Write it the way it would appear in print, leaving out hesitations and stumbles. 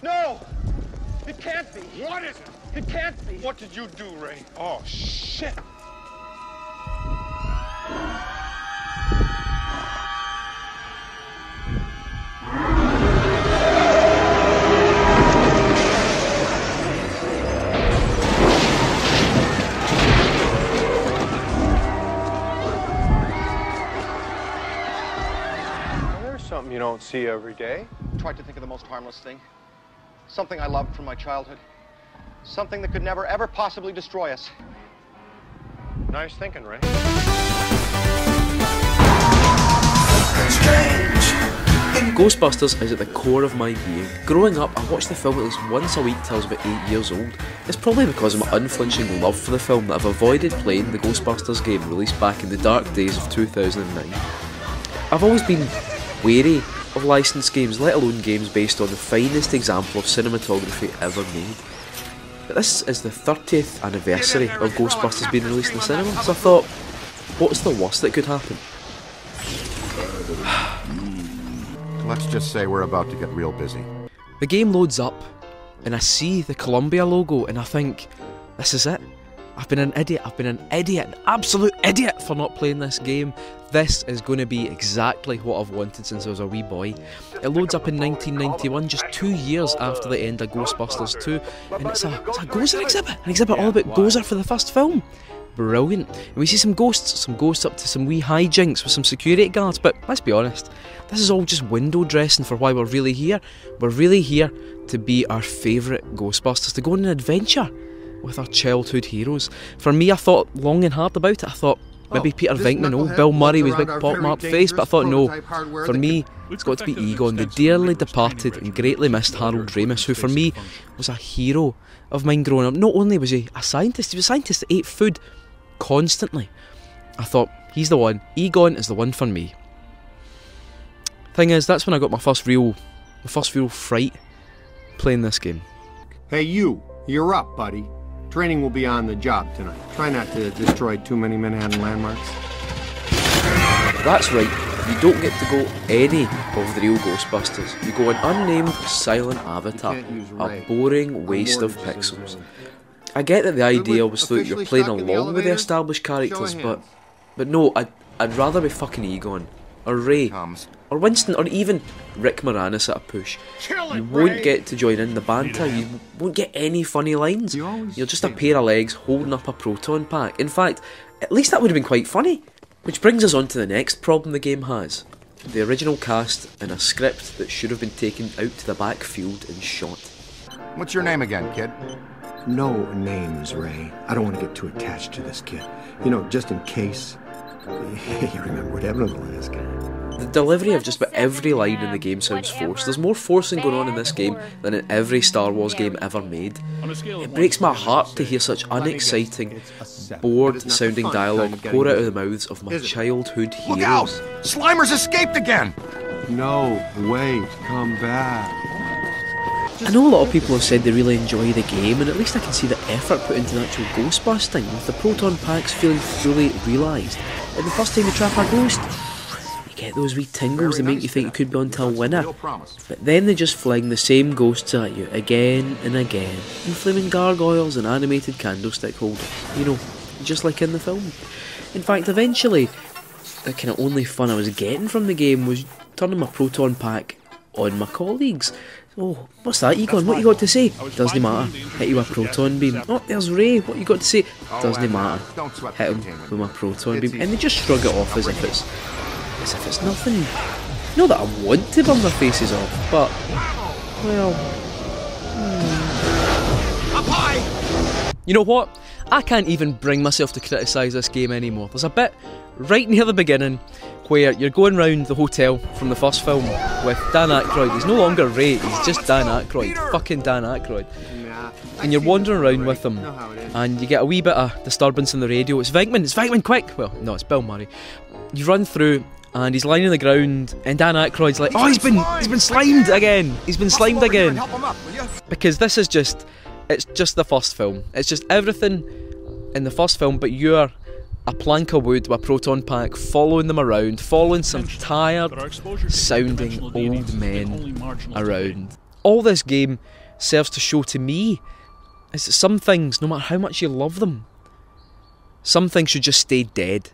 No! It can't be! What is it? It can't be! What did you do, Ray? Oh, shit! Something you don't see every day. Tried to think of the most harmless thing. Something I loved from my childhood. Something that could never, ever possibly destroy us. Nice thinking, Ray. Ghostbusters is at the core of my being. Growing up, I watched the film at least once a week till I was about 8 years old. It's probably because of my unflinching love for the film that I've avoided playing the Ghostbusters game released back in the dark days of 2009. I've always been wary of licensed games, let alone games based on the finest example of cinematography ever made. But this is the 30th anniversary of Ghostbusters being released in the cinema, so I thought, what's the worst that could happen? Let's just say we're about to get real busy. The game loads up, and I see the Columbia logo, and I think, this is it. I've been an idiot, an absolute idiot for not playing this game. This is going to be exactly what I've wanted since I was a wee boy. It loads up in 1991, just 2 years after the end of Ghostbusters 2, and it's a Gozer exhibit, an exhibit all about Gozer for the first film. Brilliant. And we see some ghosts up to some wee hijinks with some security guards, but let's be honest, this is all just window dressing for why we're really here. We're really here to be our favourite Ghostbusters, to go on an adventure with our childhood heroes. For me, I thought long and hard about it. I thought maybe Peter Venkman, Bill Murray with his big pock-marked face, but I thought no. For me, it's got to be Egon, the dearly departed and greatly missed Harold Ramis, who for me was a hero of mine growing up. Not only was he a scientist that ate food constantly. I thought, he's the one. Egon is the one for me. Thing is, that's when I got my first real fright playing this game. Hey, you're up, buddy. Training will be on the job tonight. Try not to destroy too many Manhattan landmarks. That's right, you don't get to go any of the real Ghostbusters. You go an unnamed silent avatar, a boring waste of pixels. I get that the idea was that you're playing along with the established characters, but no, I'd rather be fucking Egon, or Ray, or Winston, or even Rick Moranis at a push. You won't get to join in the banter, you won't get any funny lines. You're just a pair of legs holding up a proton pack. In fact, at least that would have been quite funny. Which brings us on to the next problem the game has. The original cast and a script that should have been taken out to the backfield and shot. What's your name again, kid? No names, Ray. I don't want to get too attached to this kid. You know, just in case. You remember what happened to the last guy. The delivery of just about every line in the game sounds forced. There's more forcing going on in this game than in every Star Wars game ever made. It breaks my heart to hear such unexciting, bored-sounding dialogue pour out of the mouths of my childhood heroes. Look out! Slimer's escaped again! No, wait, come back. I know a lot of people have said they really enjoy the game, and at least I can see the effort put into the actual ghost busting, with the proton packs feeling fully realised. And the first time you trap a ghost, you get those wee tingles that make you think you could be on to a winner. But then they just fling the same ghosts at you again and again, in flaming gargoyles and animated candlestick holders, you know, just like in the film. In fact, eventually, the kind of only fun I was getting from the game was turning my proton pack on my colleagues. Oh, what's that, Egon? What you got to say? Doesn't matter. Hit you with a proton beam. Oh, there's Ray. What you got to say? Doesn't matter. Hit him with my proton beam. And they just shrug it off as if it's nothing. Not that I want to burn their faces off, but, well... Up high! You know what? I can't even bring myself to criticise this game anymore. There's a bit right near the beginning where you're going round the hotel from the first film with Dan Aykroyd. He's no longer Ray, he's just Dan Aykroyd. Fucking Dan Aykroyd. And you're wandering around with him, and you get a wee bit of disturbance in the radio. It's Venkman, quick! Well, no, it's Bill Murray. You run through, and he's lying on the ground, and Dan Aykroyd's like, oh, he's been slimed again! He's been slimed again! Because this is it's just the first film. It's just everything in the first film, but you're a plank of wood with a proton pack following them around, following some tired sounding old men around. all this game serves to show to me is that some things, no matter how much you love them, some things should just stay dead.